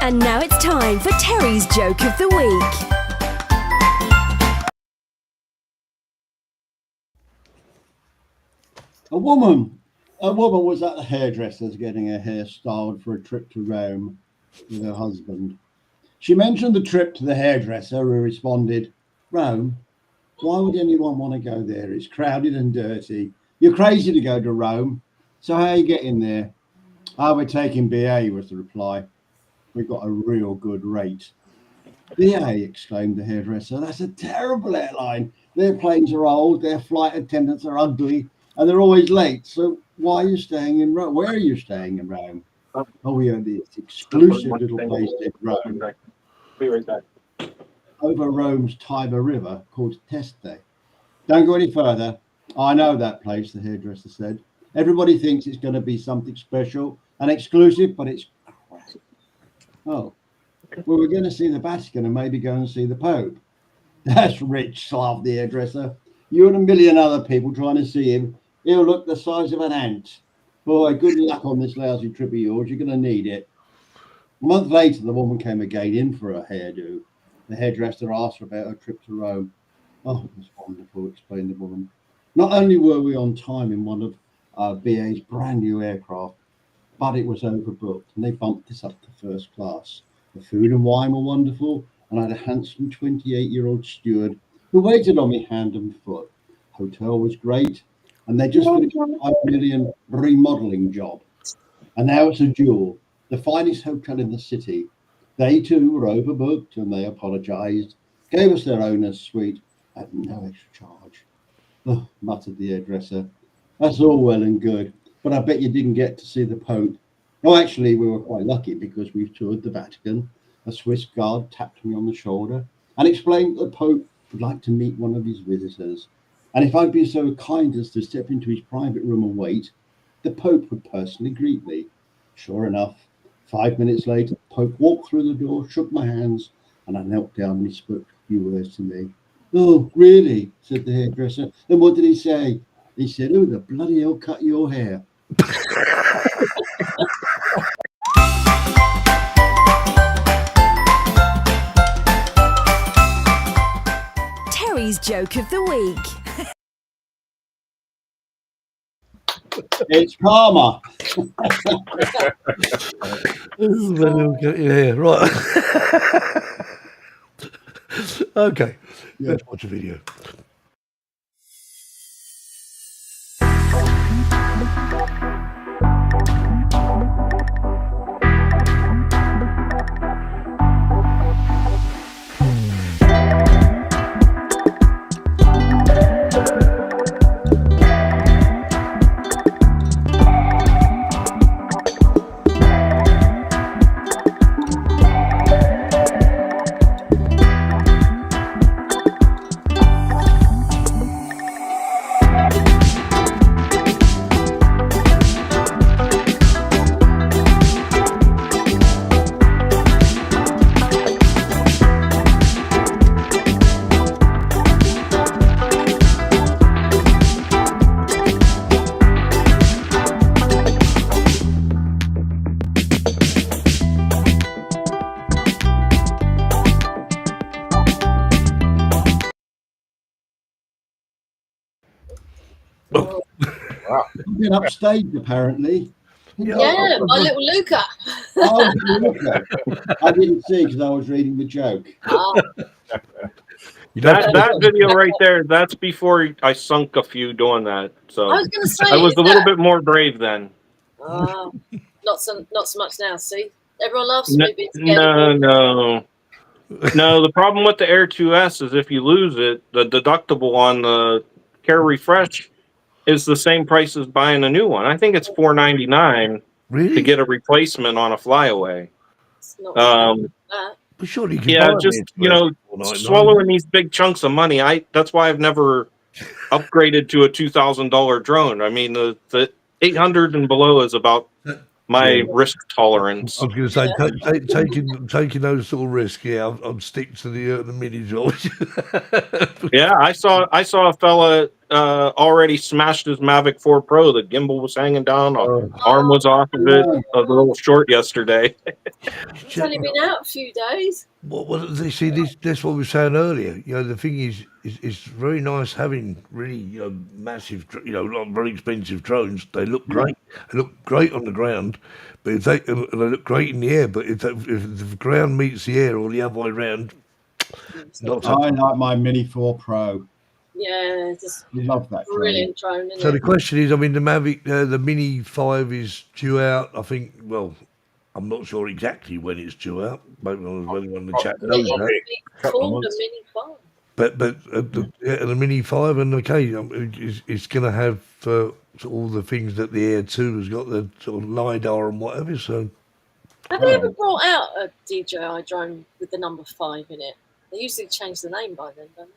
And now it's time for Terry's Joke of the Week. a woman was at the hairdresser's getting her hair styled for a trip to Rome with her husband. She mentioned the trip to the hairdresser, who responded, "Rome? Why would anyone want to go there? It's crowded and dirty. You're crazy to go to Rome. So how are you getting there?" "Oh, we're taking BA," was the reply. "We got a real good rate." "BA," exclaimed the hairdresser. "That's a terrible airline. Their planes are old, their flight attendants are ugly, and they're always late. So why are you staying in Rome? Where are you staying in Rome?" "Oh, we are this exclusive little place in Rome, Be right back. over Rome's Tiber River, called Teste." "Don't go any further. I know that place," the hairdresser said. "Everybody thinks it's going to be something special and exclusive, but it's crap." "Oh, well, we're going to see the Vatican and maybe go and see the Pope." "That's rich," laughed the hairdresser. "You and a million other people trying to see him. He'll look the size of an ant. Boy, good luck on this lousy trip of yours. You're going to need it." A month later, the woman came again in for a hairdo. The hairdresser asked her about her trip to Rome. "Oh, it was wonderful," explained the woman. "Not only were we on time in one of BA's brand new aircraft, but it was overbooked and they bumped us up to first class. The food and wine were wonderful, and I had a handsome 28-year-old steward who waited on me hand and foot. Hotel was great, and they just finished a $5 million remodeling job. And now it's a jewel, the finest hotel in the city. They too were overbooked, and they apologized, gave us their owner's suite at no extra charge." "Oh," muttered the hairdresser, "that's all well and good, but I bet you didn't get to see the Pope." "Oh, actually, we were quite lucky because we've toured the Vatican." A Swiss guard tapped me on the shoulder and explained that the Pope would like to meet one of his visitors. And if I'd been so kind as to step into his private room and wait, the Pope would personally greet me. Sure enough, 5 minutes later, the Pope walked through the door, shook my hands, and I knelt down and he spoke a few words to me. "Oh, really?" said the hairdresser. "Then what did he say?" "He said, 'Who the bloody hell cut your hair?'" Terry's Joke of the Week. It's karma. Yeah, right. Okay, Yeah. let's watch a video. I've been upstage, apparently. Yeah, my little Luca. Oh, okay. I didn't see because I was reading the joke. That video right there, that's before I sunk a few doing that. So I was going to say, I was a little bit more brave then. not so much now. See, everyone loves me being scared. No. The problem with the Air2s is if you lose it, the deductible on the Care Refresh is the same price as buying a new one. I think it's $4.99 Really? to get a replacement on a flyaway. It's not that. But surely you can Yeah, buy just it swallowing these big chunks of money. That's why I've never upgraded to a $2,000 drone. I mean, the 800 and below is about my risk tolerance. I was going to say, taking those sort of risks. Yeah, I'd stick to the mini George. Yeah, I saw a fella already smashed his Mavic 4 Pro. The gimbal was hanging down, arm was off of it, a little short yesterday. It's only been out a few days. See, that's what we were saying earlier. You know, the thing is, it's very nice having really massive, not very expensive drones. They look great. They look great on the ground, but if they look great in the air. But if the ground meets the air or the other way around, not so. I like my Mini 4 Pro. Yeah, just Love that brilliant drone. So the question is, I mean, the Mavic, the Mini 5 is due out. I think. Well, I'm not sure exactly when it's due out. Maybe anyone in the chat knows that. Called a Mini 5. But the Mini 5, and okay, it's going to have all the things that the Air 2 has got, the sort of LiDAR and whatever. So, have they ever brought out a DJI drone with the number 5 in it? They usually change the name by then, don't they?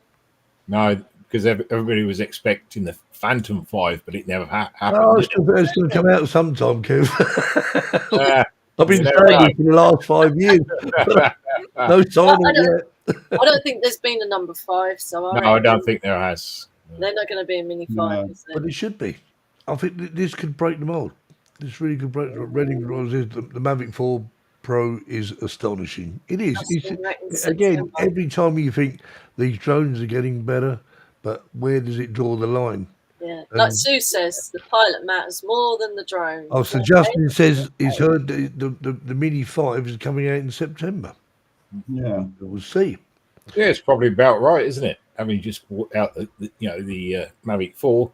No, because everybody was expecting the Phantom 5, but it never happened. Oh, it's going to come out sometime, Kev. I've been saying right. it for the last 5 years. No sign of it yet. I don't think there's been a number 5, so I don't think there has. They're not going to be a Mini 5, No. is they? But it should be. I think this could break the mold. This really could break the Mavic 4 Pro is astonishing. It is. Again, every time you think these drones are getting better, but where does it draw the line? Yeah, like Sue says, the pilot matters more than the drone. Oh, so Justin says he's heard the Mini 5 is coming out in September. Yeah, We'll see. Yeah, it's probably about right, isn't it? Having just brought out the Mavic 4,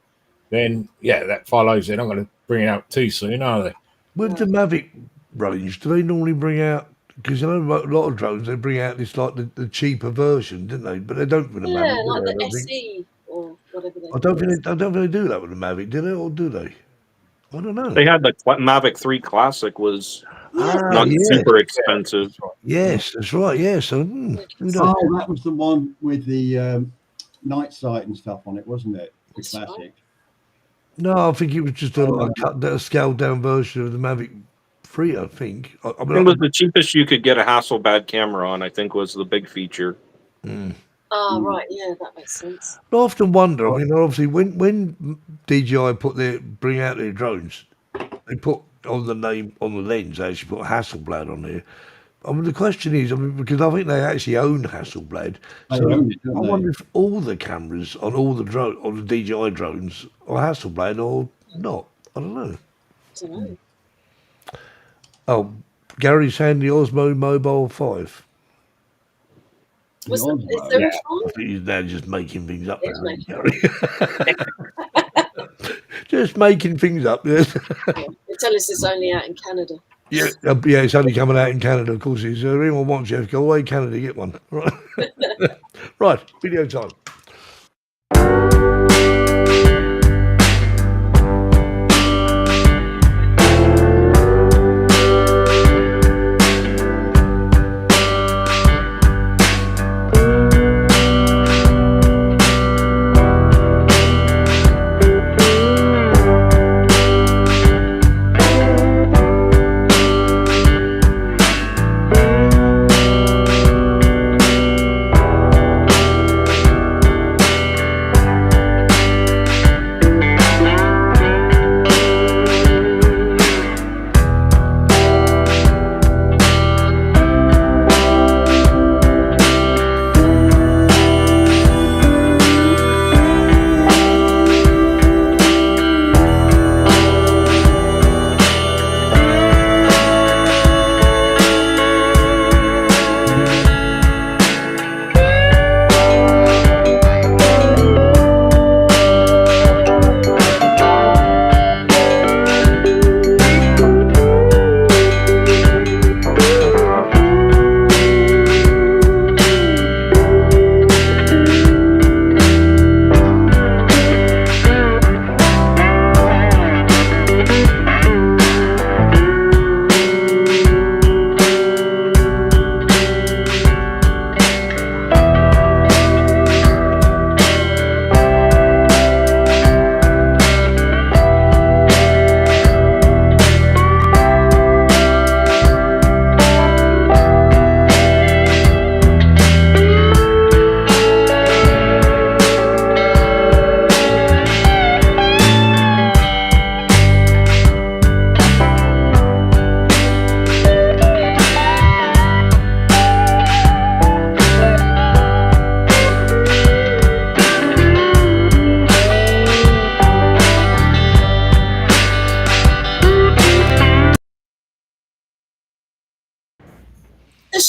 then that follows. They're not going to bring it out too soon, are they? With the Mavic range, do they normally bring out? Because a lot of drones they bring out this like the cheaper version, didn't they? But they don't with the Mavic. Yeah, like the SE or whatever. I don't think they do that with the Mavic, do they, or do they? I don't know. They had the Mavic 3 Classic was not super expensive. Yes, that's right. Yeah, so that was the one with the night sight and stuff on it, wasn't it? The That's Classic. right. no, I think it was just a scaled down version of the Mavic 3. I think. I mean, It was the cheapest you could get a Hasselblad camera on, I think, was the big feature. Oh, right. Yeah, that makes sense. I often wonder. I mean, obviously, when DJI bring out their drones, they put on the name on the lens. They actually put Hasselblad on there. I mean, the question is, because I think they actually own Hasselblad. So own it, don't I they? wonder if all the cameras on all the DJI drones are Hasselblad or not. I don't know. I don't know. Oh, Gary's saying the Osmo Mobile 5. Is there a I phone? think he's now just making things up. He's making- Gary. Just making things up. Yes. They tell us it's only out in Canada. Yeah, it's only coming out in Canada, of course. Is anyone wants Jeff? Go away, Canada, get one. Right, right. Video time.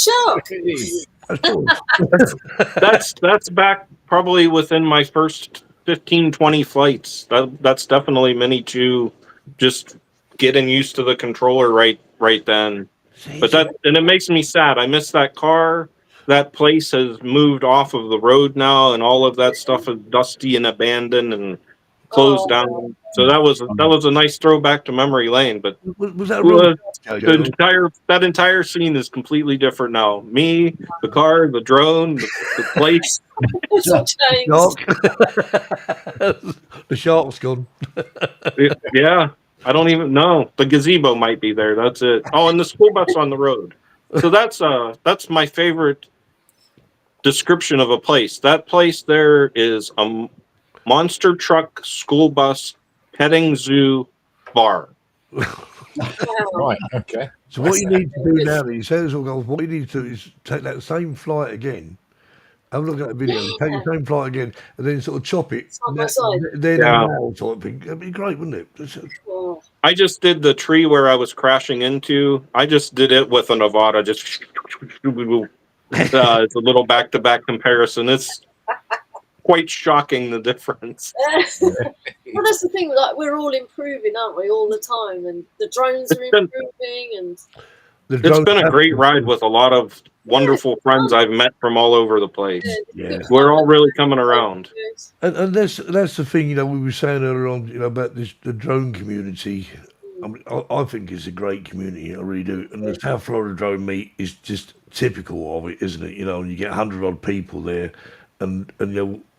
shark. Of course. That's back probably within my first 15, 20 flights. That's definitely Mini 2, just getting used to the controller right then. But it makes me sad. I miss that car. That place has moved off of the road now, and all of that stuff is dusty and abandoned and closed down. So that was a nice throwback to memory lane. But Was that a real that entire scene is completely different now. Me, the car, the drone, the place. It's all changed. The shark's gone. Yeah, I don't even know. The gazebo might be there. That's it. Oh, and the school bus on the road. So that's my favorite description of a place. That place there is a monster truck, school bus, petting zoo, bar. Right. Okay. So what you need to do now, you say this all goes, what you need to do is take that same flight again. Have a look at the video. Take the same flight again, and then sort of chop it. Side by side. Then Yeah. sort of thing. That'd be great, wouldn't it? Oh. I just did the tree where I was crashing into. I just did it with a Nevada. Just it's a little back-to-back comparison. It's quite shocking, the difference. Well, that's the thing. Like, we're all improving, aren't we, all the time? And the drones are improving, and It's been a great ride with a lot of wonderful friends I've met from all over the place. Yeah. We're all really coming around. And that's the thing, we were saying earlier on, about the drone community. I mean, I think it's a great community, I really do. And the South Florida Drone Meet is just typical of it, isn't it? And you get 100 odd people there, and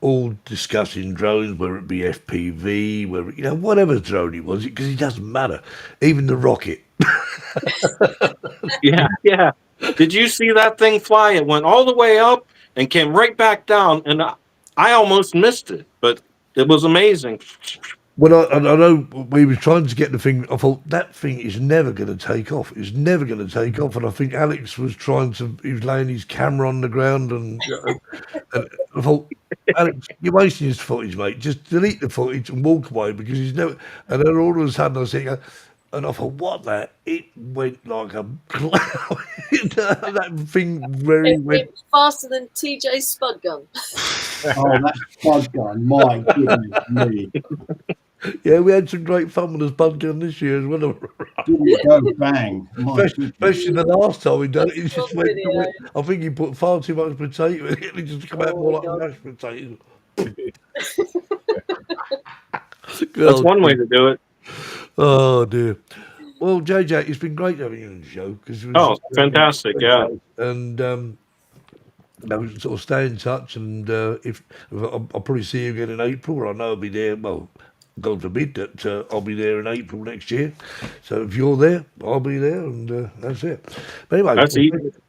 all discussing drones, whether it be FPV, whether whatever drone it was, because it doesn't matter. Even the rocket. Yeah. Did you see that thing fly? It went all the way up and came right back down, and I almost missed it, but it was amazing. Well, I know we were trying to get the thing. I thought that thing is never going to take off. It's never going to take off. And I think Alex was he was laying his camera on the ground, and I thought, Alex, you're wasting his footage, mate. Just delete the footage and walk away, because he's never. And then all of a sudden I was thinking, and I thought, what that? It went like a cloud. That thing went faster than TJ's spud gun. Oh, that spud gun! My goodness me! Yeah, we had some great fun with the spud gun this year as well. Didn't go bang! Especially the last time we done it, it just went. I think he put far too much potato in it. It just come out more like mashed potatoes. That's one way to do it. Oh dear. Well, JJ, it's been great having you on the show. Fantastic! Yeah, and sort of stay in touch, and if I'll probably see you again in April. I know I'll be there. Well, God forbid that I'll be there in April next year. So if you're there, I'll be there, and that's it. But anyway,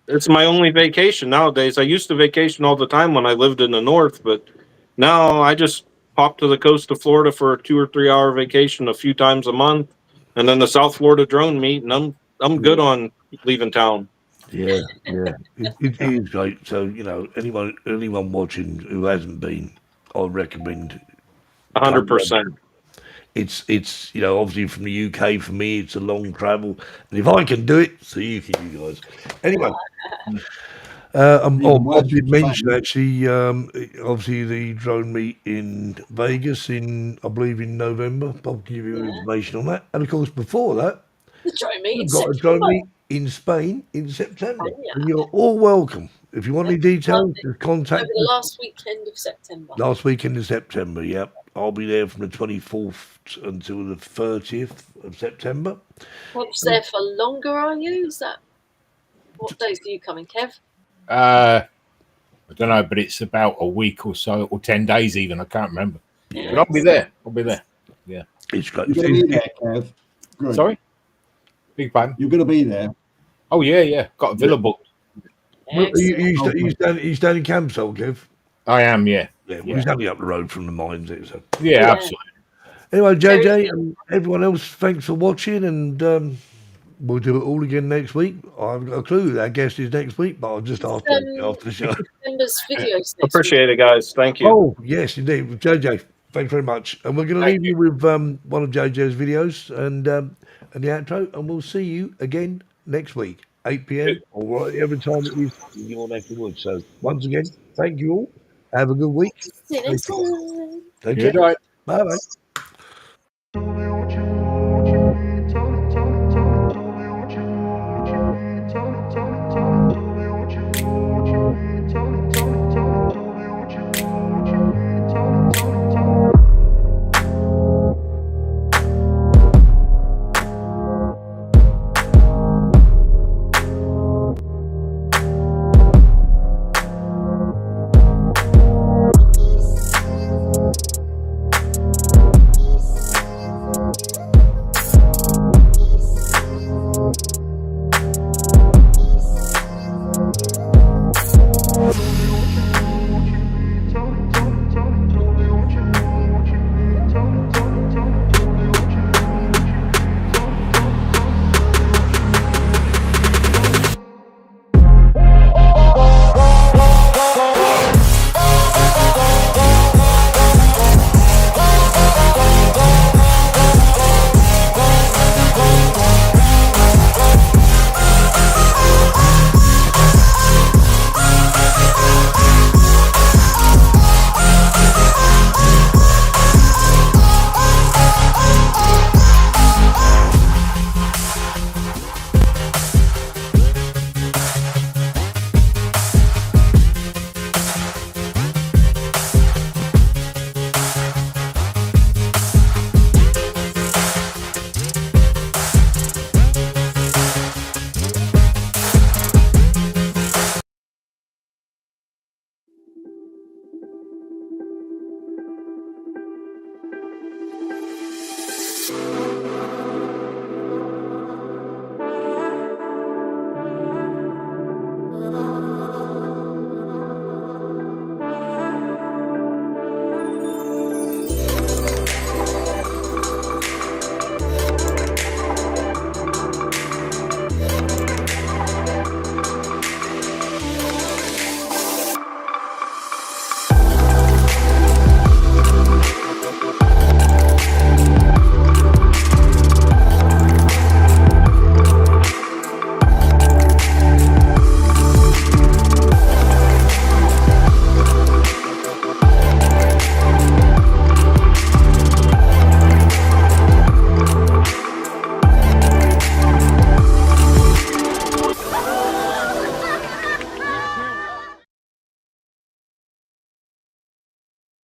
it's my only vacation nowadays. I used to vacation all the time when I lived in the north, but now I just pop to the coast of Florida for a 2 or 3 hour vacation a few times a month, and then the South Florida Drone Meet, and I'm good on leaving town. Yeah, it is great. So anyone watching who hasn't been, I recommend 100%. It's obviously from the UK. For me, it's a long travel, and if I can do it, so you can, you guys. Anyway. I did mention actually, obviously the drone meet in Vegas I believe in November. I'll give you information on that. And of course, before that, the drone meet we've got a drone meet in Spain in September. And you're all welcome. If you want any details, just contact over the last weekend of September. Last weekend of September, yep. I'll be there from the 24th until the 30th of September. What's there for longer, are you? Is that what days are you coming, Kev? I don't know, but it's about a week or so, or 10 days even. I can't remember. Yeah. But I'll be there. Yeah. It's great. You're going to be there, Kev. Good. Sorry? Big fan. You're going to be there. Oh, yeah. Got a villa booked. Well, you stand in Campsall, Kev? I am, yeah. Yeah, well, he's only up the road from the mines. So. Yeah, absolutely. Anyway, JJ and everyone else, thanks for watching, and we'll do it all again next week. I haven't got a clue who our guest is next week, but I'll just ask after the show. Appreciate it, guys. Thank you. Oh, yes, indeed. JJ, thanks very much. And we're going to leave you with one of JJ's videos and the outro, and we'll see you again next week. 8 p.m. or whatever time it is in your neck of the woods. So once again, thank you all. Have a good week. See you next time. Take Good care. night. Bye bye.